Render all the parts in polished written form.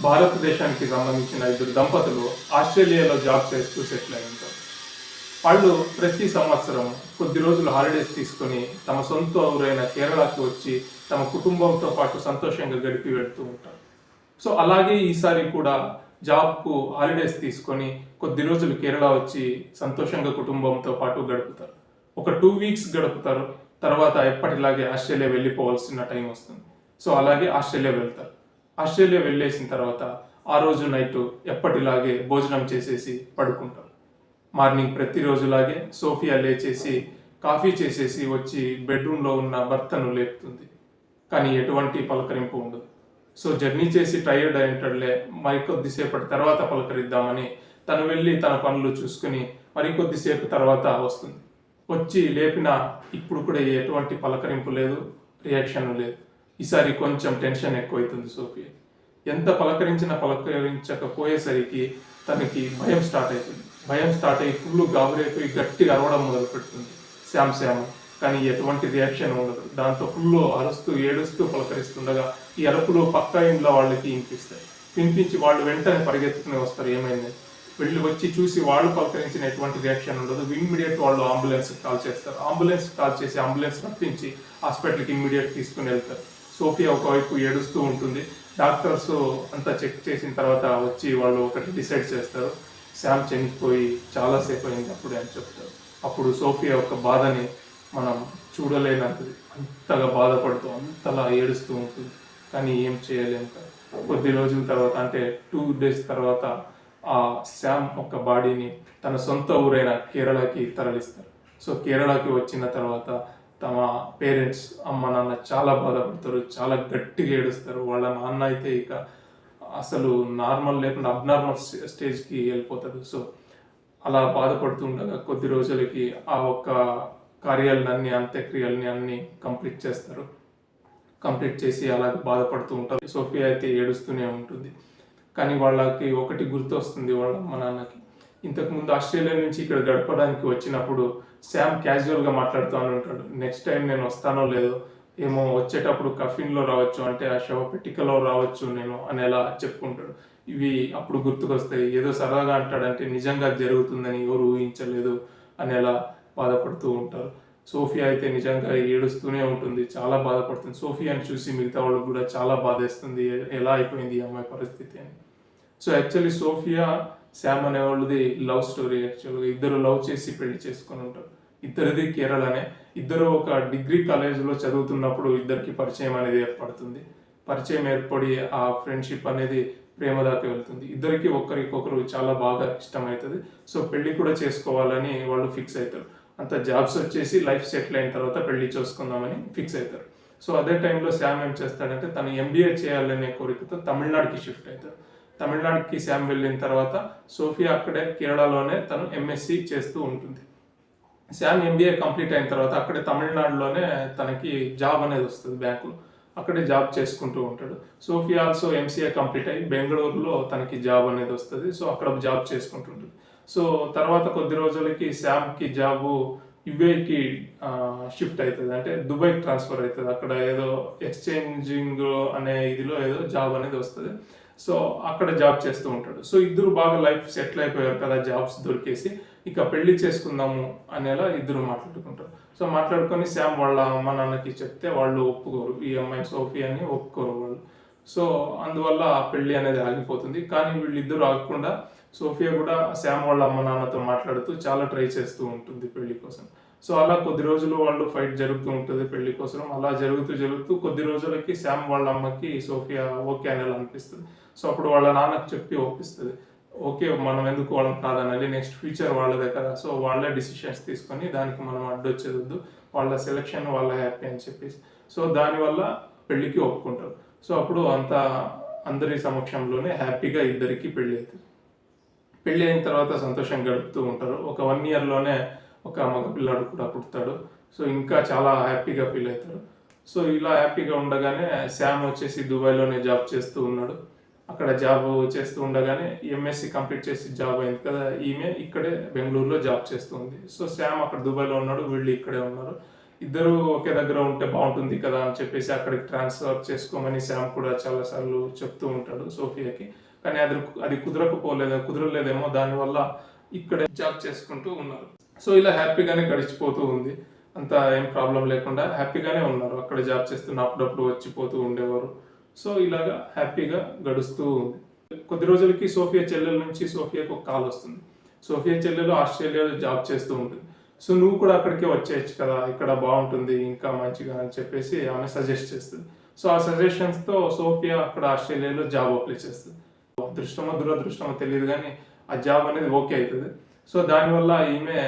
భారతదేశానికి సంబంధించిన ఇద్దరు దంపతులు ఆస్ట్రేలియాలో జాబ్ చేస్తూ సెటిల్ అయి ఉంటారు. వాళ్ళు ప్రతి సంవత్సరం కొద్ది రోజులు హాలిడేస్ తీసుకొని తమ సొంత ఊరైన కేరళకి వచ్చి తమ కుటుంబంతో పాటు సంతోషంగా గడిపి వెళ్తూ ఉంటారు. సో అలాగే ఈసారి కూడా జాబ్కు హాలిడేస్ తీసుకొని కొద్ది రోజులు కేరళ వచ్చి సంతోషంగా కుటుంబంతో పాటు గడుపుతారు. ఒక 2 వీక్స్ గడుపుతారు. తర్వాత ఎప్పటిలాగే ఆస్ట్రేలియా వెళ్ళిపోవాల్సిన టైం వస్తుంది. సో అలాగే ఆస్ట్రేలియా వెళ్తారు. ఆస్ట్రేలియా వెళ్ళేసిన తర్వాత ఆ రోజు నైట్ ఎప్పటిలాగే భోజనం చేసేసి పడుకుంటారు. మార్నింగ్ ప్రతిరోజులాగే సోఫియా లేచేసి కాఫీ చేసేసి వచ్చి బెడ్రూమ్లో ఉన్న భర్తను లేపుతుంది. కానీ ఎటువంటి పలకరింపు ఉండదు. సో జర్నీ చేసి టైర్డ్ అయింటలే మరికొద్దిసేపటి తర్వాత పలకరిద్దామని తను వెళ్ళి తన పనులు చూసుకుని మరికొద్దిసేపు తర్వాత వస్తుంది. వచ్చి లేపిన ఇప్పుడు కూడా ఎటువంటి పలకరింపు లేదు, రియాక్షన్ లేదు. ఈసారి కొంచెం టెన్షన్ ఎక్కువైతుంది సోఫియా. ఎంత పలకరించకపోయేసరికి తనకి భయం స్టార్ట్ అవుతుంది. భయం స్టార్ట్ అయ్యి ఫుల్ గాబరైపోయి గట్టిగా అరవడం మొదలు పెడుతుంది శ్యామ్. కానీ ఎటువంటి రియాక్షన్ ఉండదు. దాంతో ఫుల్ అరుస్తూ ఏడుస్తూ పలకరిస్తుండగా ఈ అరుపులు పక్క ఇంట్లో వాళ్ళకి వినిపించి వాళ్ళు వెంటనే పరిగెత్తుకుని వస్తారు. ఏమైంది వెళ్ళి వచ్చి చూసి వాళ్ళు పలకరించిన ఎటువంటి రియాక్షన్ ఉండదు. ఇమ్మీడియట్ వాళ్ళు అంబులెన్స్ కాల్ చేస్తారు. అంబులెన్స్ కాల్ చేసి అంబులెన్స్ రప్పించి హాస్పిటల్కి ఇమ్మీడియట్ తీసుకుని వెళ్తారు. సోఫియా ఒకవైపు ఏడుస్తూ ఉంటుంది. డాక్టర్స్ అంతా చెక్ చేసిన తర్వాత వచ్చి వాళ్ళు ఒకటి డిసైడ్ చేస్తారు, శ్యామ్ చనిపోయి చాలాసేపు అయింది అప్పుడే అని చెప్తారు. అప్పుడు సోఫియా ఒక బాధని మనం చూడలేనంతది, అంతగా బాధపడుతూ అంతలా ఏడుస్తూ ఉంటుంది. కానీ ఏం చేయలేం కదా. కొద్ది రోజుల తర్వాత అంటే 2 డేస్ తర్వాత ఆ శ్యామ్ ఒక బాడీని తన సొంత ఊరైన కేరళకి తరలిస్తారు. సో కేరళకి వచ్చిన తర్వాత తమ పేరెంట్స్ అమ్మ నాన్న చాలా బాధపడతారు, చాలా గట్టిగా ఏడుస్తారు. వాళ్ళ నాన్న అయితే ఇక అసలు నార్మల్ లేకుండా అబ్నార్మల్ స్టేజ్కి వెళ్ళిపోతాడు. సో అలా బాధపడుతూ ఉండగా కొద్ది రోజులకి ఆ ఒక్క కార్యాలన్నీ అంత్యక్రియల్ని అన్నీ కంప్లీట్ చేస్తారు. కంప్లీట్ చేసి అలాగే బాధపడుతూ ఉంటారు. సోఫియా అయితే ఏడుస్తూనే ఉంటుంది. కానీ వాళ్ళకి ఒకటి గుర్తు వస్తుంది వాళ్ళ అమ్మ నాన్నకి. ఇంతకుముందు ఆస్ట్రేలియా నుంచి ఇక్కడ గడపడానికి వచ్చినప్పుడు శ్యామ్ క్యాజువల్గా మాట్లాడుతూ అని ఉంటాడు, నెక్స్ట్ టైం నేను వస్తానో లేదో ఏమో, వచ్చేటప్పుడు కఫిన్లో రావచ్చు, అంటే ఆ శవ పెట్టికలో రావచ్చు నేను అనేలా చెప్పుకుంటాడు. ఇవి అప్పుడు గుర్తుకొస్తాయి. ఏదో సరదాగా అంటాడంటే నిజంగా జరుగుతుందని ఎవరు ఊహించలేదు అనేలా బాధపడుతూ ఉంటారు. సోఫియా అయితే నిజంగా ఏడుస్తూనే ఉంటుంది, చాలా బాధపడుతుంది. సోఫియాని చూసి మిగతా వాళ్ళకి కూడా చాలా బాధేస్తుంది, ఎలా అయిపోయింది ఈ అమ్మాయి పరిస్థితి అని. సో యాక్చువల్లీ సోఫియా శ్యామ్ అనేవాళ్ళది లవ్ స్టోరీ. యాక్చువల్గా ఇద్దరు లవ్ చేసి పెళ్లి చేసుకొని ఉంటారు. ఇద్దరిది కేరళనే. ఇద్దరు ఒక డిగ్రీ కాలేజీలో చదువుతున్నప్పుడు ఇద్దరికి పరిచయం అనేది ఏర్పడుతుంది. పరిచయం ఏర్పడి ఆ ఫ్రెండ్షిప్ అనేది ప్రేమ దాకా వెళ్తుంది. ఇద్దరికి ఒకరికొకరు చాలా బాగా ఇష్టమవుతుంది. సో పెళ్లి కూడా చేసుకోవాలని వాళ్ళు ఫిక్స్ అవుతారు. అంత జాబ్స్ వచ్చేసి లైఫ్ సెటిల్ అయిన తర్వాత పెళ్లి చేసుకుందామని ఫిక్స్ అవుతారు. సో అదే టైంలో శ్యామ్ ఏం చేస్తాడంటే తను ఎంబీఏ చేయాలనే కోరికతో తమిళనాడుకి షిఫ్ట్ అవుతాడు. తమిళనాడుకి శ్యామ్ వెళ్ళిన తర్వాత సోఫియా అక్కడే కేరళలోనే తను ఎంఎస్సి చేస్తూ ఉంటుంది. శ్యామ్ ఎంబీఏ కంప్లీట్ అయిన తర్వాత అక్కడే తమిళనాడులోనే తనకి జాబ్ అనేది వస్తుంది బ్యాంకులో. అక్కడే జాబ్ చేసుకుంటూ ఉంటాడు. సోఫియా ఆల్సో ఎంసీఏ కంప్లీట్ అయ్యి బెంగళూరులో తనకి జాబ్ అనేది వస్తుంది. సో అక్కడ జాబ్ చేసుకుంటుంటుంది. సో తర్వాత కొద్ది రోజులకి శ్యామ్కి జాబు యుఏకి షిఫ్ట్ అవుతుంది, అంటే దుబాయ్కి ట్రాన్స్ఫర్ అవుతుంది. అక్కడ ఏదో ఎక్స్చేంజింగ్ అనే ఇదిలో ఏదో జాబ్ అనేది వస్తుంది. సో అక్కడ జాబ్ చేస్తూ ఉంటాడు. సో ఇద్దరు బాగా లైఫ్ సెటిల్ అయిపోయారు కదా, జాబ్స్ దొరికేసి ఇక పెళ్లి చేసుకుందాము అనేలా ఇద్దరు మాట్లాడుకుంటారు. సో మాట్లాడుకొని శ్యామ్ వాళ్ళ అమ్మ నాన్నకి చెప్తే వాళ్ళు ఒప్పుకోరు, ఈ అమ్మాయి సోఫియాని ఒప్పుకోరు వాళ్ళు. సో అందువల్ల ఆ పెళ్లి అనేది ఆగిపోతుంది. కానీ వీళ్ళిద్దరూ ఆగకుండా సోఫియా కూడా శ్యామ్ వాళ్ళ అమ్మ నాన్నతో మాట్లాడుతూ చాలా ట్రై చేస్తూ ఉంటుంది పెళ్లి కోసం. సో అలా కొద్ది రోజులు వాళ్ళు ఫైట్ జరుగుతూ ఉంటుంది పెళ్లి కోసం. అలా జరుగుతూ కొద్ది రోజులకి శ్యామ్ వాళ్ళ అమ్మకి సోఫియా ఓకే అనేలా అనిపిస్తుంది. సో అప్పుడు వాళ్ళ నాన్నకి చెప్పి ఒప్పిస్తుంది, ఓకే మనం ఎందుకు వాళ్ళని కాదనాలి, నెక్స్ట్ ఫ్యూచర్ వాళ్ళ దగ్గర, సో వాళ్ళే డిసిషన్స్ తీసుకొని దానికి మనం అడ్డొచ్చేది వద్దు, వాళ్ళ సెలెక్షన్ వాళ్ళ హ్యాపీ అని చెప్పేసి. సో దానివల్ల పెళ్లికి ఒప్పుకుంటారు. సో అప్పుడు అందరి సమక్షంలోనే హ్యాపీగా ఇద్దరికి పెళ్లి అవుతుంది. పెళ్లి అయిన తర్వాత సంతోషంగా గడుపుతూ ఉంటారు. ఒక 1 ఇయర్లోనే ఒక మగ పిల్లాడు కూడా పుడతాడు. సో ఇంకా చాలా హ్యాపీగా ఫీల్ అవుతారు. సో ఇలా హ్యాపీగా ఉండగానే శ్యామ్ వచ్చేసి దుబాయ్లోనే జాబ్ చేస్తూ ఉన్నాడు. అక్కడ జాబ్ చేస్తూ ఉండగానే ఎంఎస్సి కంప్లీట్ చేసి జాబ్ అయింది కదా, ఈమె ఇక్కడే బెంగళూరులో జాబ్ చేస్తుంది. సో శ్యామ్ అక్కడ దుబాయ్లో ఉన్నాడు, వీళ్ళు ఇక్కడే ఉన్నారు. ఇద్దరు ఒకే దగ్గర ఉంటే బాగుంటుంది కదా అని చెప్పేసి అక్కడికి ట్రాన్స్ఫర్ చేసుకోమని శామ్ కూడా చాలాసార్లు చెప్తూ ఉంటాడు సోఫియాకి. కానీ అది కుదరలేదేమో, దానివల్ల ఇక్కడే జాబ్ చేసుకుంటూ ఉన్నారు. సో ఇలా హ్యాపీగానే గడిచిపోతూ ఉంది. అంత ఏం ప్రాబ్లం లేకుండా హ్యాపీగానే ఉన్నారు. అక్కడ జాబ్ చేస్తున్న అప్పుడప్పుడు వచ్చిపోతూ ఉండేవారు. సో ఇలాగా హ్యాపీగా గడుస్తూ ఉంది. కొద్ది రోజులకి సోఫియా చెల్లెల నుంచి సోఫియాకు ఒక కాల్ వస్తుంది. సోఫియా చెల్లెలు ఆస్ట్రేలియాలో జాబ్ చేస్తూ ఉంటుంది. సో నువ్వు కూడా అక్కడికే వచ్చేయచ్చు కదా, ఇక్కడ బాగుంటుంది ఇంకా మంచిగా అని చెప్పేసి ఆమె సజెస్ట్ చేస్తుంది. సో ఆ సజెషన్స్తో సోఫియా అక్కడ ఆస్ట్రేలియాలో జాబ్ అప్లై చేస్తుంది. అదృష్టమో దురదృష్టమో తెలియదు కానీ ఆ జాబ్ అనేది ఓకే అవుతుంది. సో దానివల్ల ఈమె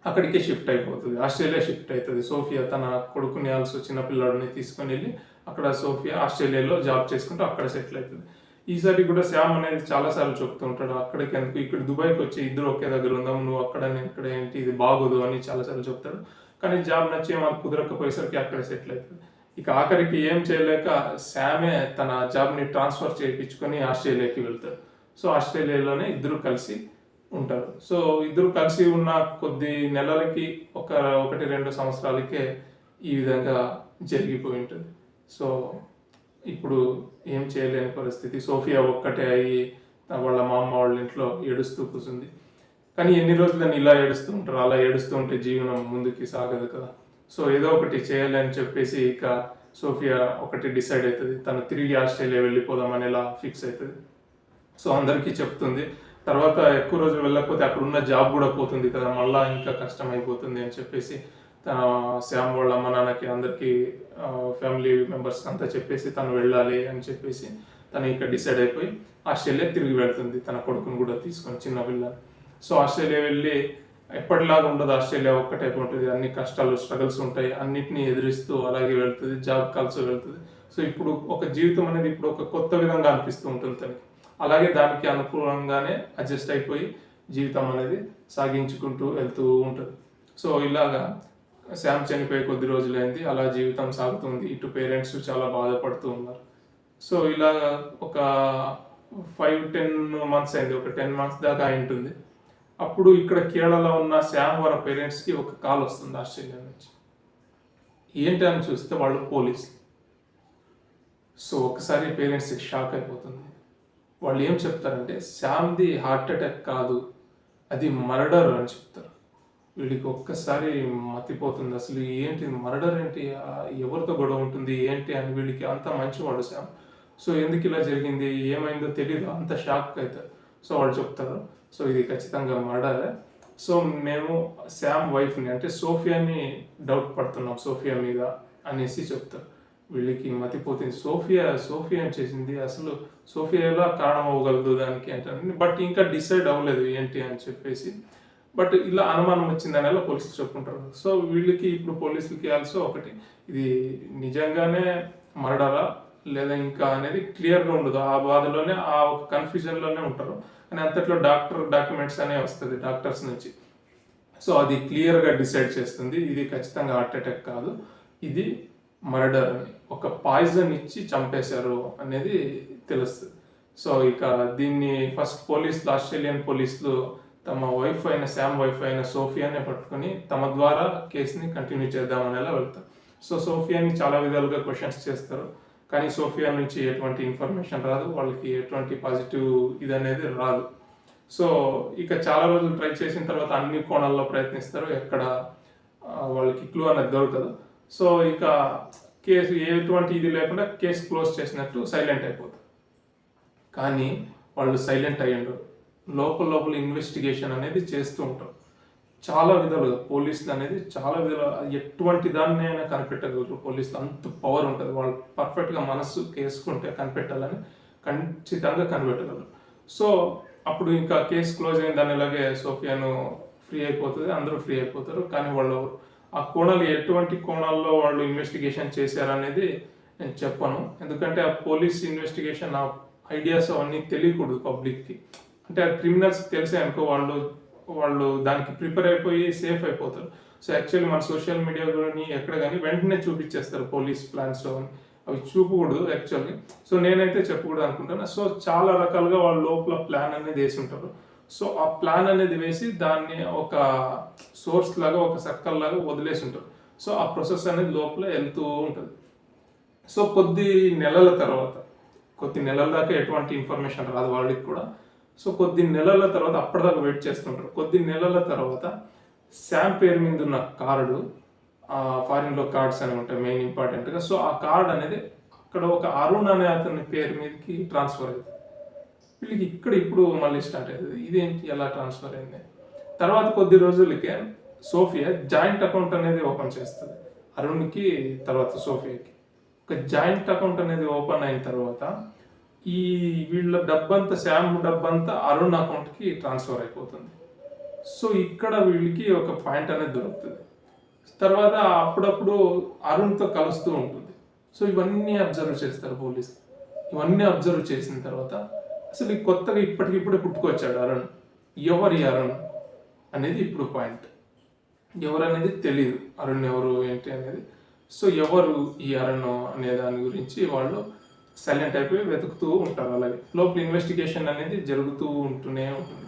అక్కడికే షిఫ్ట్ అయిపోతుంది, ఆస్ట్రేలియా షిఫ్ట్ అవుతుంది. సోఫియా తన కొడుకుని ఆల్సో చిన్నపిల్లాడిని తీసుకొని వెళ్ళి అక్కడ సోఫియా ఆస్ట్రేలియాలో జాబ్ చేసుకుంటూ అక్కడ సెటిల్ అవుతుంది. ఈసారి కూడా శ్యామ్ అనేది చాలాసార్లు చెప్తూ ఉంటాడు, అక్కడికి ఎందుకు, ఇక్కడ దుబాయ్కి వచ్చి ఇద్దరు ఒకే దగ్గర ఉందాం, నువ్వు అక్కడ నేను ఇక్కడ ఏంటి, ఇది బాగోదు అని చాలాసార్లు చెప్తాడు. కానీ జాబ్ నచ్చి మాకు కుదరకపోయేసరికి అక్కడే సెటిల్ అవుతుంది. ఇక ఆఖరికి ఏం చేయలేక శ్యామే తన జాబ్ని ట్రాన్స్ఫర్ చేయించుకొని ఆస్ట్రేలియాకి వెళ్తాడు. సో ఆస్ట్రేలియాలోనే ఇద్దరు కలిసి ఉంటారు. సో ఇద్దరు కలిసి ఉన్న కొద్ది నెలలకి 1-2 సంవత్సరాలకే ఈ విధంగా జరిగిపోయి ఉంటుంది. సో ఇప్పుడు ఏం చేయలేని పరిస్థితి. సోఫియా ఒక్కటే అయ్యి వాళ్ళ మా అమ్మ వాళ్ళ ఇంట్లో ఏడుస్తూ కూర్చుంది. కానీ ఎన్ని రోజులని ఇలా ఏడుస్తూ ఉంటారు, అలా ఏడుస్తూ ఉంటే జీవనం ముందుకి సాగదు కదా. సో ఏదో ఒకటి చేయాలి అని చెప్పేసి ఇక సోఫియా ఒకటి డిసైడ్ అవుతుంది, తను తిరిగి ఆస్ట్రేలియా వెళ్ళిపోదామని ఇలా ఫిక్స్ అవుతుంది. సో అందరికీ చెప్తుంది. తర్వాత ఎక్కువ రోజులు వెళ్ళకపోతే అక్కడ ఉన్న జాబ్ కూడా పోతుంది కదా, మళ్ళీ ఇంకా కష్టం అయిపోతుంది అని చెప్పేసి శ్యామ్ వాళ్ళ అమ్మ నాన్నకి అందరికీ ఫ్యామిలీ మెంబర్స్కి అంతా చెప్పేసి తను వెళ్ళాలి అని చెప్పేసి తను ఇక్కడ డిసైడ్ అయిపోయి ఆస్ట్రేలియా తిరిగి వెళ్తుంది, తన కొడుకుని కూడా తీసుకొని, చిన్న పిల్లని. సో ఆస్ట్రేలియా వెళ్ళి ఎప్పటిలాగా ఉండదు, ఆస్ట్రేలియా ఒక్క టైప్ ఉంటుంది, అన్ని కష్టాలు స్ట్రగల్స్ ఉంటాయి, అన్నిటినీ ఎదిరిస్తూ అలాగే వెళ్తుంది, జాబ్ కలిసి వెళ్తుంది. సో ఇప్పుడు ఒక జీవితం అనేది ఇప్పుడు ఒక కొత్త విధంగా అనిపిస్తూ ఉంటుంది తనకి. అలాగే దానికి అనుకూలంగానే అడ్జస్ట్ అయిపోయి జీవితం అనేది సాగించుకుంటూ వెళ్తూ ఉంటుంది. సో ఇలాగా శ్యామ్ చనిపోయి కొద్ది రోజులైంది, అలా జీవితం సాగుతుంది. ఇటు పేరెంట్స్ చాలా బాధపడుతూ ఉన్నారు. సో ఇలా ఒక 5-10 మంత్స్ అయింది, ఒక 10 మంత్స్ దాకా అయి ఉంటుంది. అప్పుడు ఇక్కడ కేరళలో ఉన్న శ్యామ్ వాళ్ళ పేరెంట్స్కి ఒక కాల్ వస్తుంది ఆస్ట్రేలియా నుంచి. ఏంటి అని చూస్తే వాళ్ళు పోలీసులు. సో ఒకసారి పేరెంట్స్కి షాక్ అయిపోతుంది. వాళ్ళు ఏం చెప్తారంటే శ్యామ్ది హార్ట్ అటాక్ కాదు, అది మర్డర్ అని చెప్తారు. వీళ్ళకి ఒక్కసారి మతిపోతుంది, అసలు ఏంటి మర్డర్ ఏంటి, ఎవరితో గొడవ ఉంటుంది ఏంటి అని. వీళ్ళకి అంత మంచివాడు శ్యామ్. సో ఎందుకు ఇలా జరిగింది, ఏమైందో తెలియదు, అంత షాక్ అవుతారు. సో వాళ్ళు చెప్తారు, సో ఇది ఖచ్చితంగా మర్డరే. సో మేము శ్యామ్ వైఫ్ని అంటే సోఫియాని డౌట్ పడుతున్నాం సోఫియా మీద అనేసి చెప్తారు. వీళ్ళకి మతిపోతుంది, సోఫియా ఏం చేసింది, అసలు సోఫియా ఎలా కారణం అవ్వగలదు దానికి అంటే. బట్ ఇంకా డిసైడ్ అవ్వలేదు ఏంటి అని చెప్పేసి. బట్ ఇలా అనుమానం వచ్చిందని అలా పోలీసులు చెప్పుకుంటారు. సో వీళ్ళకి ఇప్పుడు పోలీసులకి ఆల్సో ఒకటి, ఇది నిజంగానే మర్డరా లేదా ఇంకా అనేది క్లియర్గా ఉండదు. ఆ బాధలోనే, ఆ ఒక కన్ఫ్యూజన్లోనే ఉంటారు. కానీ అంతట్లో డాక్యుమెంట్స్ అనే వస్తుంది డాక్టర్స్ నుంచి. సో అది క్లియర్గా డిసైడ్ చేస్తుంది, ఇది ఖచ్చితంగా హార్ట్ అటాక్ కాదు, ఇది మర్డర్ అని, ఒక పాయిజన్ ఇచ్చి చంపేశారు అనేది తెలుస్తుంది. సో ఇక దీన్ని ఫస్ట్ ఆస్ట్రేలియన్ పోలీసులు తమ శ్యామ్ వైఫ్ అయిన సోఫియానే పట్టుకొని తమ ద్వారా కేసుని కంటిన్యూ చేద్దామనేలా వెళ్తారు. సో సోఫియాని చాలా విధాలుగా క్వశ్చన్స్ చేస్తారు, కానీ సోఫియా నుంచి ఎటువంటి ఇన్ఫర్మేషన్ రాదు, వాళ్ళకి ఎటువంటి పాజిటివ్ ఇది అనేది రాదు. సో ఇక చాలా రోజులు ట్రై చేసిన తర్వాత అన్ని కోణాల్లో ప్రయత్నిస్తారు, ఎక్కడ వాళ్ళకి క్లూ అనేది దొరకదు. సో ఇక కేసు ఎటువంటి ఇది లేకుండా కేసు క్లోజ్ చేసినట్టు సైలెంట్ అయిపోతారు. కానీ వాళ్ళు సైలెంట్ అయ్యిండ్రు, లోపల ఇన్వెస్టిగేషన్ అనేది చేస్తూ ఉంటారు. చాలా విధాలుగా పోలీసులు అనేది చాలా విధాలుగా ఎటువంటి దాన్ని అయినా కనిపెట్టగలరు. పోలీసులు అంత పవర్ ఉంటుంది, వాళ్ళు పర్ఫెక్ట్గా మనసు కేసుకుంటే కనిపెట్టాలని ఖచ్చితంగా కనిపెట్టగలరు. సో అప్పుడు ఇంకా కేసు క్లోజ్ అయిన దాని ఇలాగే సోఫియాను ఫ్రీ అయిపోతుంది, అందరూ ఫ్రీ అయిపోతారు. కానీ వాళ్ళు ఆ కోణాలు ఎటువంటి కోణాల్లో వాళ్ళు ఇన్వెస్టిగేషన్ చేశారనేది నేను చెప్పను, ఎందుకంటే ఆ పోలీస్ ఇన్వెస్టిగేషన్ ఆ ఐడియాస్ అవన్నీ తెలియకూడదు పబ్లిక్కి. అంటే ఆ క్రిమినల్స్ తెలిసే అనుకో వాళ్ళు దానికి ప్రిపేర్ అయిపోయి సేఫ్ అయిపోతారు. సో యాక్చువల్లీ మన సోషల్ మీడియా కానీ ఎక్కడ కానీ వెంటనే చూపించేస్తారు పోలీస్ ప్లాన్స్ అవి చూపకూడదు యాక్చువల్లీ. సో నేనైతే చెప్పకూడదు అనుకుంటాను. సో చాలా రకాలుగా వాళ్ళ లోపల ప్లాన్ అనేది వేసి ఉంటారు. సో ఆ ప్లాన్ అనేది వేసి దాన్ని ఒక సోర్స్ లాగా, ఒక సర్కిల్ లాగా వదిలేసి ఉంటారు. సో ఆ ప్రాసెస్ అనేది లోపల వెళ్తూ ఉంటుంది. సో కొద్ది నెలల దాకా ఎటువంటి ఇన్ఫర్మేషన్ రాదు వాళ్ళకి కూడా. సో కొద్ది నెలల తర్వాత అప్పటిదాకా వెయిట్ చేస్తుంటారు. కొద్ది నెలల తర్వాత శామ్ పేరు మీద ఉన్న కార్డు, ఫారిన్లో కార్డ్స్ అని ఉంటాయి మెయిన్ ఇంపార్టెంట్గా. సో ఆ కార్డ్ అనేది అక్కడ ఒక అరుణ్ అనే అతని పేరు మీదకి ట్రాన్స్ఫర్ అయింది. వీళ్ళకి ఇప్పుడు మళ్ళీ స్టార్ట్ అవుతుంది, ఇదేంటి ఎలా ట్రాన్స్ఫర్ అయింది. తర్వాత కొద్ది రోజులకే సోఫియా జాయింట్ అకౌంట్ అనేది ఓపెన్ చేస్తుంది అరుణ్కి, తర్వాత సోఫియాకి. ఒక జాయింట్ అకౌంట్ అనేది ఓపెన్ అయిన తర్వాత ఈ వీళ్ళ డబ్బంతా, శామ్ డబ్బంతా అరుణ్ అకౌంట్కి ట్రాన్స్ఫర్ అయిపోతుంది. సో ఇక్కడ వీళ్ళకి ఒక పాయింట్ అనేది దొరుకుతుంది. తర్వాత అప్పుడప్పుడు అరుణ్తో కలుస్తూ ఉంటుంది. సో ఇవన్నీ అబ్జర్వ్ చేస్తారు పోలీసు. ఇవన్నీ అబ్జర్వ్ చేసిన తర్వాత అసలు ఈ కొత్తగా ఇప్పటికిప్పుడే పుట్టుకొచ్చాడు అరుణ్. ఎవరి అరుణ్ అనేది ఇప్పుడు పాయింట్. ఎవరు అనేది తెలియదు, అరుణ్ ఎవరు ఏంటి అనేది. సో ఎవరు ఈ అరుణ్ అనే దాని గురించి వాళ్ళు సైలెంట్ అయిపోయి వెతుకుతూ ఉంటారు. అలాగే లోపల ఇన్వెస్టిగేషన్ అనేది జరుగుతూ ఉంటూనే ఉంటుంది.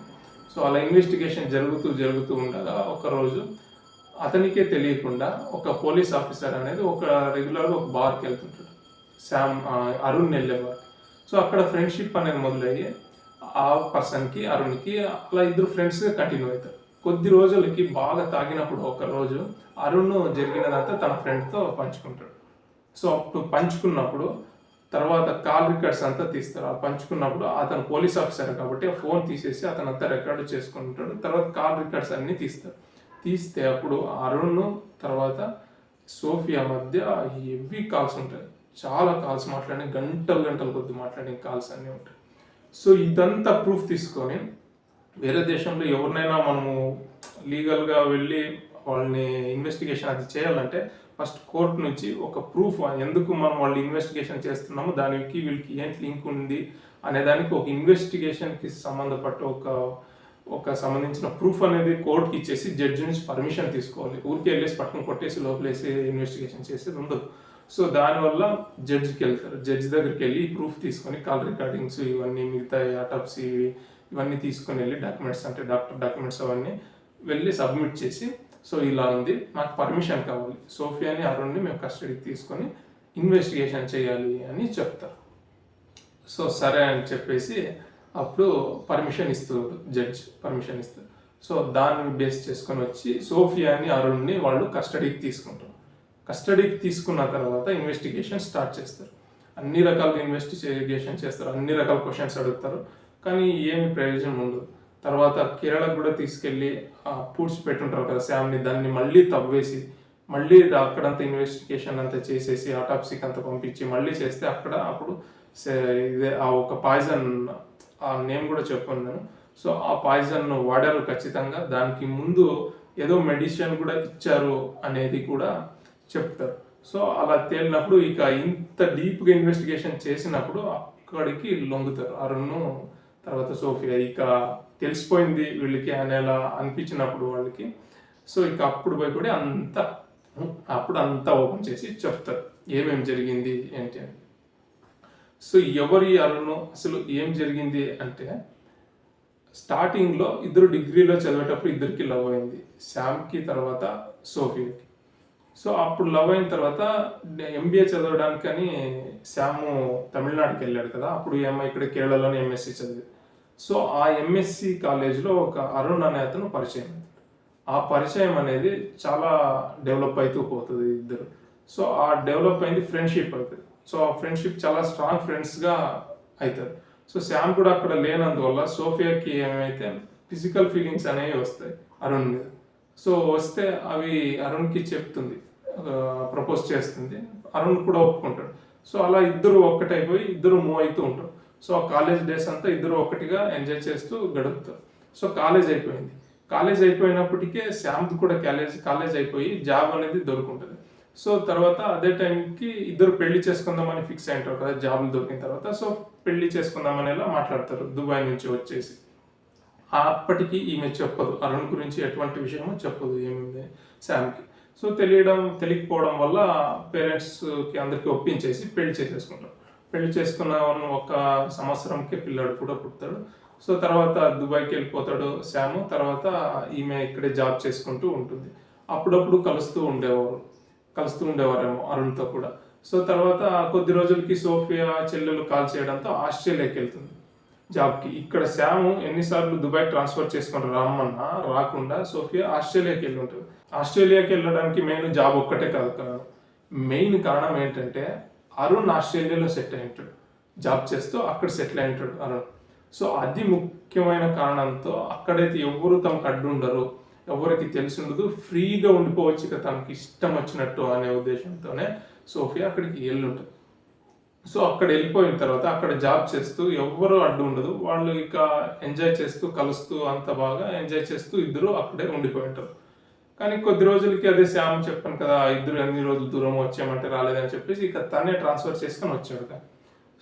సో అలా ఇన్వెస్టిగేషన్ జరుగుతూ ఉండగా ఒకరోజు అతనికే తెలియకుండా ఒక పోలీస్ ఆఫీసర్ అనేది రెగ్యులర్గా ఒక బార్కి వెళ్తుంటాడు, అరుణ్ వెళ్ళే బార్. సో అక్కడ ఫ్రెండ్షిప్ అనేది మొదలయ్యి ఆ పర్సన్కి అరుణ్కి అలా ఇద్దరు ఫ్రెండ్స్గా కంటిన్యూ అవుతారు. కొద్ది రోజులకి బాగా తాగినప్పుడు ఒకరోజు అరుణ్ జరిగినదంతా తన ఫ్రెండ్తో పంచుకుంటాడు. సో అప్పుడు పంచుకున్నప్పుడు తర్వాత కాల్ రికార్డ్స్ అంతా తీస్తారు. ఆ పంచుకున్నప్పుడు అతను పోలీస్ ఆఫీసర్ కాబట్టి ఆ ఫోన్ తీసేసి అతను అంతా రికార్డు చేసుకుంటాడు. తర్వాత కాల్ రికార్డ్స్ అన్నీ తీస్తే అప్పుడు అరుణ్ తర్వాత సోఫియా మధ్య హెవీ కాల్స్ ఉంటాయి. చాలా కాల్స్ మాట్లాడి గంటలు కొద్ది మాట్లాడిన కాల్స్ అన్నీ ఉంటాయి. సో ఇదంతా ప్రూఫ్ తీసుకొని వేరే దేశంలో ఎవరినైనా మనము లీగల్గా వెళ్ళి వాళ్ళని ఇన్వెస్టిగేషన్ అది చేయాలంటే ఫస్ట్ కోర్టు నుంచి ఒక ప్రూఫ్, ఎందుకు మనం వాళ్ళు ఇన్వెస్టిగేషన్ చేస్తున్నామో దానికి వీళ్ళకి ఏంటి లింక్ ఉంది అనే దానికి ఒక ఇన్వెస్టిగేషన్కి సంబంధపట్ట ఒక సంబంధించిన ప్రూఫ్ అనేది కోర్టుకి ఇచ్చేసి జడ్జి నుంచి పర్మిషన్ తీసుకోవాలి. ఊరికే వెళ్ళేసి పట్టుకుని కొట్టేసి లోపలేసి ఇన్వెస్టిగేషన్ చేసేది ఉండదు. సో దానివల్ల జడ్జికి వెళ్తారు. జడ్జి దగ్గరికి వెళ్ళి ప్రూఫ్ తీసుకొని కాల్ రికార్డింగ్స్ ఇవన్నీ మిగతా ఆటోప్సీ ఇవన్నీ తీసుకొని వెళ్ళి డాక్యుమెంట్స్ అంటే డాక్టర్ డాక్యుమెంట్స్ అవన్నీ వెళ్ళి సబ్మిట్ చేసి, సో ఇలా ఉంది, నాకు పర్మిషన్ కావాలి, సోఫియాని అరుణ్ని మేము కస్టడీకి తీసుకొని ఇన్వెస్టిగేషన్ చేయాలి అని చెప్తారు. సో సరే అని చెప్పేసి అప్పుడు పర్మిషన్ ఇస్తారు, జడ్జ్ పర్మిషన్ ఇస్తారు. సో దాన్ని బేస్ చేసుకొని వచ్చి సోఫియాని అరుణ్ని వాళ్ళు కస్టడీకి తీసుకుంటారు. కస్టడీకి తీసుకున్న తర్వాత ఇన్వెస్టిగేషన్ స్టార్ట్ చేస్తారు. అన్ని రకాలుగా ఇన్వెస్టిగేషన్ చేస్తారు, అన్ని రకాల క్వశ్చన్స్ అడుగుతారు, కానీ ఏమి ప్రయోజనం ఉండదు. తర్వాత కేరళకు కూడా తీసుకెళ్ళి పూడ్చిపెట్టుంటారు కదా శామ్ని, దాన్ని మళ్ళీ తవ్వేసి మళ్ళీ అక్కడంతా ఇన్వెస్టిగేషన్ అంతా చేసేసి ఆటాప్సీకి అంతా పంపించి మళ్ళీ చేస్తే అప్పుడు ఇదే ఆ ఒక పాయిజన్, ఆ నేమ్ కూడా చెప్పాను నేను. సో ఆ పాయిజన్ వాడారు ఖచ్చితంగా, దానికి ముందు ఏదో మెడిసిన్ కూడా ఇచ్చారు అనేది కూడా చెప్తారు. సో అలా తేలినప్పుడు ఇక ఇంత డీప్గా ఇన్వెస్టిగేషన్ చేసినప్పుడు అక్కడికి లొంగుతారు అరుణ్ తర్వాత సోఫియా. ఇక తెలిసిపోయింది వీళ్ళకి అనేలా అనిపించినప్పుడు వాళ్ళకి, సో ఇక అప్పుడు పోయి కూడా అంతా ఓపెన్ చేసి చెప్తారు ఏమేమి జరిగింది ఏంటి అని. సో ఎవరి అరుణ్ అసలు ఏం జరిగింది అంటే, స్టార్టింగ్లో ఇద్దరు డిగ్రీలో చదివేటప్పుడు ఇద్దరికి లవ్ అయింది, శామ్కి తర్వాత సోఫియాకి. సో అప్పుడు లవ్ అయిన తర్వాత ఎంబీఏ చదవడానికని శాము తమిళనాడుకి వెళ్ళాడు కదా, అప్పుడు ఏమో ఇక్కడ కేరళలోనే ఎంఎస్సి చదివి. సో ఆ ఎంఎస్సి కాలేజ్లో ఒక అరుణ్ అనే అతను పరిచయం. ఆ పరిచయం అనేది చాలా డెవలప్ అవుతూ పోతుంది ఇద్దరు. సో ఆ డెవలప్ అయింది ఫ్రెండ్షిప్ అవుతుంది. సో ఆ ఫ్రెండ్షిప్ చాలా స్ట్రాంగ్ ఫ్రెండ్స్గా అవుతారు. సో శామ్ కూడా అక్కడ లేనందువల్ల సోఫియాకి ఏమైతే ఫిజికల్ ఫీలింగ్స్ అనేవి వస్తాయి అరుణ్ మీద. సో వస్తే అవి అరుణ్కి చెప్తుంది, ప్రపోజ్ చేస్తుంది, అరుణ్ కూడా ఒప్పుకుంటాడు. సో అలా ఇద్దరు ఒక్కటైపోయి ఇద్దరు మూవ్ అవుతూ ఉంటారు. సో ఆ కాలేజ్ డేస్ అంతా ఇద్దరు ఒక్కటిగా ఎంజాయ్ చేస్తూ గడుపుతారు. సో కాలేజ్ అయిపోయింది. కాలేజ్ అయిపోయినప్పటికే శామ్ది కూడా కాలేజ్ అయిపోయి జాబ్ అనేది దొరుకుంటుంది. సో తర్వాత అదే టైంకి ఇద్దరు పెళ్లి చేసుకుందామని ఫిక్స్ అయింటారు కదా జాబులు దొరికిన తర్వాత. సో పెళ్లి చేసుకుందామనేలా మాట్లాడతారు దుబాయ్ నుంచి వచ్చేసి. అప్పటికి ఈమె చెప్పదు, అరుణ్ గురించి ఎటువంటి విషయమో చెప్పదు ఏముంది శామ్కి. సో తెలియకపోవడం వల్ల పేరెంట్స్కి అందరికీ ఒప్పించేసి పెళ్లి చేసేసుకుంటారు. పెళ్లి చేసుకున్న 1 సంవత్సరంకే పిల్లాడు కూడా పుడతాడు. సో తర్వాత దుబాయ్కి వెళ్ళిపోతాడు శాము. తర్వాత ఈమె ఇక్కడే జాబ్ చేసుకుంటూ ఉంటుంది. అప్పుడప్పుడు కలుస్తూ ఉండేవారు కలుస్తూ ఉండేవారేమో అరుణ్తో కూడా. సో తర్వాత కొద్ది రోజులకి సోఫియా చెల్లెలు కాల్ చేయడంతో ఆస్ట్రేలియాకి వెళ్తుంది జాబ్కి. ఇక్కడ శ్యామ్ ఎన్నిసార్లు దుబాయ్ ట్రాన్స్ఫర్ చేసుకొని రమ్మన్నా రాకుండా సోఫియా ఆస్ట్రేలియాకి వెళ్ళి ఉంటుంది. ఆస్ట్రేలియాకి వెళ్ళడానికి మెయిన్ జాబ్ ఒక్కటే కాదు, మెయిన్ కారణం ఏంటంటే అరుణ్ ఆస్ట్రేలియాలో సెట్ అయి ఉంటాడు, జాబ్ చేస్తూ అక్కడ సెటిల్ అయి ఉంటాడు అరుణ్. సో అది ముఖ్యమైన కారణంతో అక్కడైతే ఎవరు తమకు అడ్డు ఉండరు, ఎవరికి తెలిసి ఉండదు, ఫ్రీగా ఉండిపోవచ్చు ఇక తనకి ఇష్టం వచ్చినట్టు అనే ఉద్దేశంతోనే సోఫియా అక్కడికి వెళ్ళుంటుంది. సో అక్కడ వెళ్ళిపోయిన తర్వాత అక్కడ జాబ్ చేస్తూ ఎవ్వరూ అడ్డు ఉండదు, వాళ్ళు ఇక ఎంజాయ్ చేస్తూ కలుస్తూ అంత బాగా ఎంజాయ్ చేస్తూ ఇద్దరు అక్కడే ఉండిపోయి ఉంటారు. కానీ కొద్ది రోజులకి అదే శ్యామ్ చెప్పాను కదా, ఇద్దరు ఎన్ని రోజులు దూరం వచ్చామంటే రాలేదని చెప్పేసి ఇక తనే ట్రాన్స్ఫర్ చేసుకొని వచ్చాడు కదా.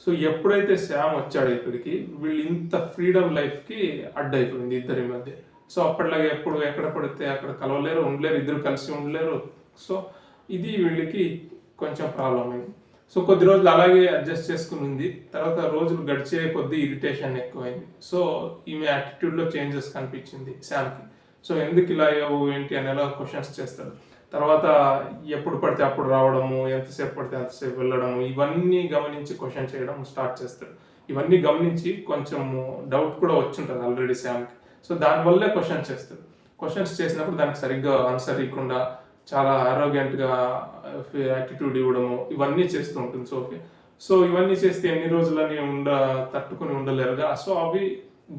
సో ఎప్పుడైతే శ్యామ్ వచ్చాడు ఇక్కడికి, వీళ్ళు ఇంత ఫ్రీడమ్ లైఫ్కి అడ్డైపోయింది ఇద్దరి మధ్య. సో అప్పటిలాగా ఎప్పుడు ఎక్కడ పడితే అక్కడ కలవలేరు, ఉండలేరు, ఇద్దరు కలిసి ఉండలేరు. సో ఇది వీళ్ళకి కొంచెం ప్రాబ్లం అయింది. సో కొద్ది రోజులు అలాగే అడ్జస్ట్ చేసుకుని ఉంది. తర్వాత రోజులు గడిచే కొద్ది ఇరిటేషన్ ఎక్కువైంది. సో ఈమె యాటిట్యూడ్లో చేంజెస్ కనిపించింది శ్యామ్కి. సో ఎందుకు ఇలా అయ్యావు ఏంటి అనేలా క్వశ్చన్స్ చేస్తాడు. తర్వాత ఎప్పుడు పడితే అప్పుడు రావడము, ఎంతసేపు పడితే అంతసేపు వెళ్ళడము, ఇవన్నీ గమనించి క్వశ్చన్ చేయడం స్టార్ట్ చేస్తాడు. ఇవన్నీ గమనించి కొంచెం డౌట్ కూడా వచ్చింటుంది ఆల్రెడీ శ్యామ్కి. సో దానివల్లే క్వశ్చన్స్ చేస్తాడు. క్వశ్చన్స్ చేసినప్పుడు దానికి సరిగ్గా ఆన్సర్ ఇవ్వకుండా చాలా ఆరోగ్యంట్గా యాటిట్యూడ్ ఇవ్వడము ఇవన్నీ చేస్తూ ఉంటుంది సోఫియా. సో ఇవన్నీ చేస్తే ఎన్ని రోజులని తట్టుకుని ఉండలేరుగా. సో అవి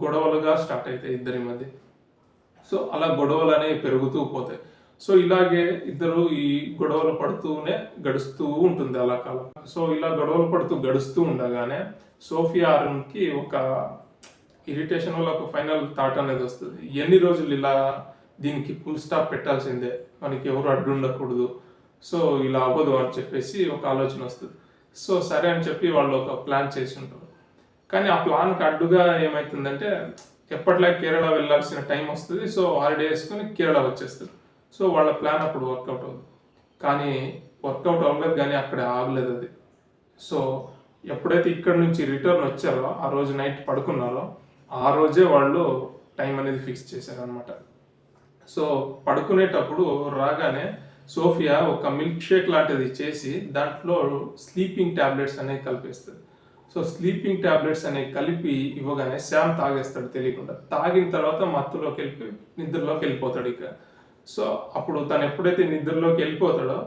గొడవలుగా స్టార్ట్ అవుతాయి ఇద్దరి మధ్య. సో అలా గొడవలు అనేవి పెరుగుతూ పోతాయి. సో ఇలాగే ఇద్దరు ఈ గొడవలు పడుతూనే గడుస్తూ ఉంటుంది అలా కాలం. సో ఇలా గొడవలు పడుతూ గడుస్తూ ఉండగానే సోఫియా అరుణ్కి ఒక ఇరిటేషన్ వల్ల ఒక ఫైనల్ థాట్ అనేది వస్తుంది. ఎన్ని రోజులు ఇలా దీనికి ఫుల్ స్టాప్ పెట్టాల్సిందే, మనకి ఎవరు అడ్డు ఉండకూడదు, సో ఇలా అవ్వదు అని చెప్పేసి ఒక ఆలోచన వస్తుంది. సో సరే అని చెప్పి వాళ్ళు ఒక ప్లాన్ చేసి ఉంటారు. కానీ ఆ ప్లాన్కి అడ్డుగా ఏమవుతుందంటే ఎప్పటిలాగా కేరళ వెళ్ళాల్సిన టైం వస్తుంది. సో హాలిడే వేసుకొని కేరళ వచ్చేస్తారు. సో వాళ్ళ ప్లాన్ అప్పుడు వర్కౌట్ అవుతుంది. కానీ వర్కౌట్ అవ్వలేదు, కానీ అక్కడ ఆగలేదు అది. సో ఎప్పుడైతే ఇక్కడ నుంచి రిటర్న్ వచ్చారో ఆ రోజు నైట్ పడుకున్నారో ఆ రోజే వాళ్ళు టైం అనేది ఫిక్స్ చేశారనమాట. సో పడుకునేటప్పుడు రాగానే సోఫియా ఒక మిల్క్ షేక్ లాంటిది చేసి దాంట్లో స్లీపింగ్ ట్యాబ్లెట్స్ అనేవి కలిపేస్తుంది. సో స్లీపింగ్ ట్యాబ్లెట్స్ అనేవి కలిపి ఇవ్వగానే శ్యామ్ తాగేస్తాడు తెలియకుండా. తాగిన తర్వాత మత్తులోకి నిద్రలోకి వెళ్ళిపోతాడు ఇక. సో అప్పుడు తను ఎప్పుడైతే నిద్రలోకి వెళ్ళిపోతాడో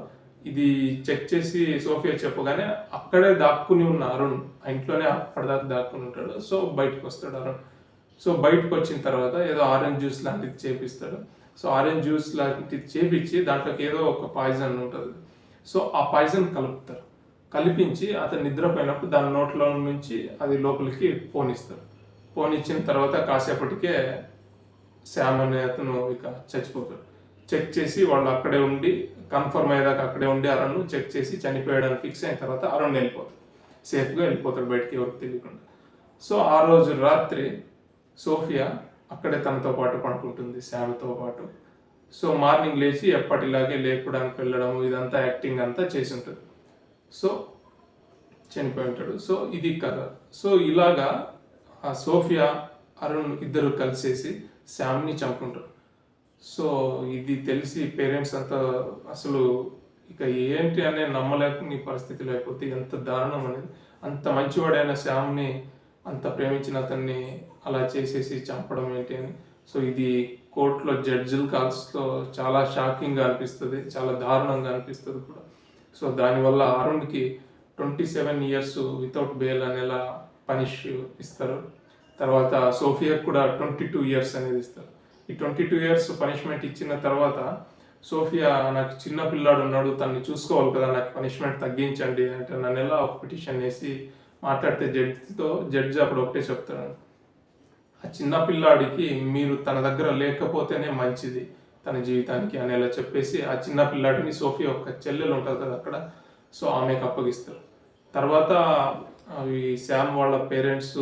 ఇది చెక్ చేసి సోఫియా చెప్పగానే అక్కడే దాక్కుని ఉన్న అరుణ్ ఆ ఇంట్లోనే అప్పటిదాకా దాక్కుని ఉంటాడు. సో బయటకు వస్తాడు అరుణ్. సో బయటకు వచ్చిన తర్వాత ఏదో ఆరెంజ్ జ్యూస్ లాంటిది చేపిస్తాడు. సో ఆరెంజ్ జ్యూస్ లాంటిది చేపించి దాంట్లోకి ఏదో ఒక పాయిజన్ ఉంటుంది. సో ఆ పాయిజన్ కలుపుతారు. కలిపించి అతను నిద్రపోయినప్పుడు దాని నోట్లో నుంచి అది లోపలికి పోనిస్తారు. పోనిచ్చిన తర్వాత కాసేపటికే శ్యామ్ అనే అతను ఇక చచ్చిపోతాడు. చెక్ చేసి వాళ్ళు అక్కడే ఉండి కన్ఫర్మ్ అయ్యేదాకా అక్కడే ఉండి అరుణ్ చెక్ చేసి చనిపోయాడని ఫిక్స్ అయిన తర్వాత అరుణ్ వెళ్ళిపోతాడు, సేఫ్గా వెళ్ళిపోతాడు బయటికి ఎవరికి తెలియకుండా. సో ఆ రోజు రాత్రి సోఫియా అక్కడే తనతో పాటు పడుకుంటుంది శ్యామ్తో పాటు. సో మార్నింగ్ లేచి ఎప్పటిలాగే లేపడానికి వెళ్ళడం ఇదంతా యాక్టింగ్ అంతా చేసి ఉంటుంది. సో చనిపోయి ఉంటాడు. సో ఇది కథ. సో ఇలాగా సోఫియా అరుణ్ ఇద్దరు కలిసేసి శ్యామ్ని చంపుకుంటారు. సో ఇది తెలిసి పేరెంట్స్ అంతా అసలు ఇక ఏంటి అనే నమ్మలేని పరిస్థితి, లేకపోతే ఎంత దారుణం అనేది. అంత మంచివాడైన శ్యామ్ని, అంత ప్రేమించిన అతన్ని అలా చేసేసి చంపడం ఏంటి అని. సో ఇది కోర్టులో జడ్జిల కాల్స్లో చాలా షాకింగ్గా అనిపిస్తుంది, చాలా దారుణంగా అనిపిస్తుంది కూడా. సో దానివల్ల అరుణ్కి 27 years వితౌట్ బెయిల్ అనేలా పనిష్ ఇస్తారు. తర్వాత సోఫియాకి కూడా 22 years అనేది ఇస్తారు. ఈ 22 years పనిష్మెంట్ ఇచ్చిన తర్వాత సోఫియా నాకు చిన్న పిల్లాడు ఉన్నాడు, తనని చూసుకోవాలి కదా, నాకు పనిష్మెంట్ తగ్గించండి అంటే నన్ను ఎలా ఒక పిటిషన్ వేసి మాట్లాడితే జడ్జి అప్పుడు ఒకటే చెప్తాడు, ఆ చిన్న పిల్లాడికి మీరు తన దగ్గర లేకపోతేనే మంచిది తన జీవితానికి అనేలా చెప్పేసి ఆ చిన్న పిల్లాడిని సోఫియా ఒక చెల్లెలు ఉంటుంది కదా అక్కడ, సో ఆమెకు అప్పగిస్తారు. తర్వాత అవి శ్యామ్ వాళ్ళ పేరెంట్స్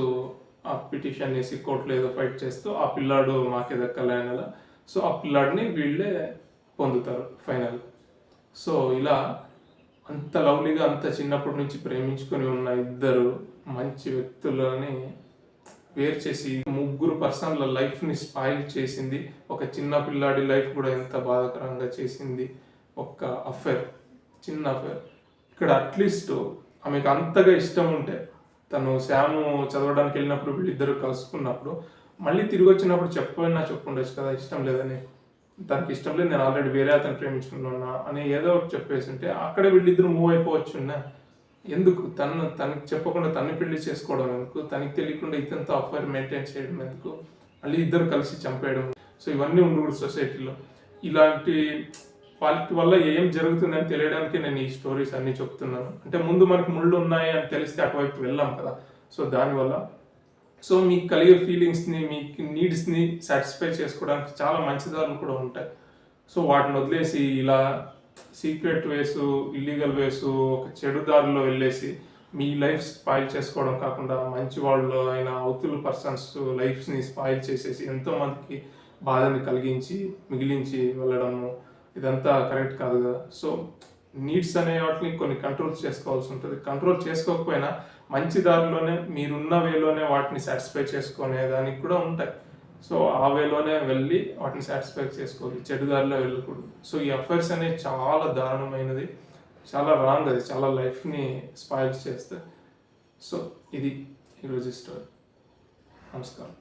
ఆ పిటిషన్ వేసి కోర్టులో ఏదో ఫైట్ చేస్తూ ఆ పిల్లాడు మాకే దక్కలే అనేలా, సో ఆ పిల్లాడిని వీళ్ళే పొందుతారు ఫైనల్. సో ఇలా అంత లవ్లీగా అంత చిన్నప్పటి నుంచి ప్రేమించుకొని ఉన్న ఇద్దరు మంచి వ్యక్తులని వేరు చేసి ముగ్గురు పర్సన్ల లైఫ్ని స్పాయిల్ చేసింది, ఒక చిన్న పిల్లాడి లైఫ్ కూడా ఎంత బాధాకరంగా చేసింది ఒక అఫైర్. చిన్న అఫేర్. ఇక్కడ అట్లీస్ట్ ఆమెకు అంతగా ఇష్టం ఉంటే తను శ్యాము చదవడానికి వెళ్ళినప్పుడు వీళ్ళిద్దరు కలుసుకున్నప్పుడు మళ్ళీ తిరిగి వచ్చినప్పుడు చెప్పుండొచ్చు కదా ఇష్టం లేదని, తనకి ఇష్టం లేదు, నేను ఆల్రెడీ వేరే అతను ప్రేమించుకున్నా అని ఏదో ఒకటి చెప్పేసి ఉంటే అక్కడే వీళ్ళిద్దరు మూవ్ అయిపోవచ్చున్నా. ఎందుకు తనకి చెప్పకుండా తను పెళ్లి చేసుకోవడం ఎందుకు, తనకి తెలియకుండా ఇతనితో అఫైర్ మెయింటైన్ చేయడం ఎందుకు, మళ్ళీ ఇద్దరు కలిసి చంపేయడం. సో ఇవన్నీ ఉండకూడదు సొసైటీలో. ఇలాంటి వాళ్ళకి వల్ల ఏం జరుగుతుందని తెలియడానికి నేను ఈ స్టోరీస్ అన్నీ చెప్తున్నాను. అంటే ముందు మనకి ముళ్ళు ఉన్నాయి అని తెలిస్తే అటువైపు వెళ్ళాం కదా. సో దానివల్ల సో మీకు కలిగే ఫీలింగ్స్ని, మీకు నీడ్స్ని సాటిస్ఫై చేసుకోవడానికి చాలా మంచి దారులు కూడా ఉంటాయి. సో వాటిని వదిలేసి ఇలా సీక్రెట్ వేస్, ఇల్లీగల్ వేస్, ఒక చెడు దారిలో వెళ్ళేసి మీ లైఫ్ స్పాయిల్ చేసుకోవడం కాకుండా మంచి వాళ్ళు అయిన అవతల పర్సన్స్ లైఫ్స్ని స్పాయిల్ చేసేసి ఎంతోమందికి బాధని మిగిలించి వెళ్ళడము, ఇదంతా కరెక్ట్ కాదు కదా. సో నీడ్స్ అనే వాటిని కొన్ని కంట్రోల్ చేసుకోవాల్సి ఉంటుంది. కంట్రోల్ చేసుకోకపోయినా మంచి దారిలోనే మీరున్న వేలోనే వాటిని సాటిస్ఫై చేసుకునే దానికి కూడా ఉంటాయి. సో ఆ వేలోనే వెళ్ళి వాటిని సాటిస్ఫై చేసుకోవాలి, చెడు దారిలో వెళ్ళకూడదు. సో ఈ అఫైర్స్ అనేది చాలా దారుణమైనది, చాలా రాంగ్, అది చాలా లైఫ్ని స్పాయిల్ చేస్తుంది. సో ఇది ఈరోజు స్టోరీ. నమస్కారం.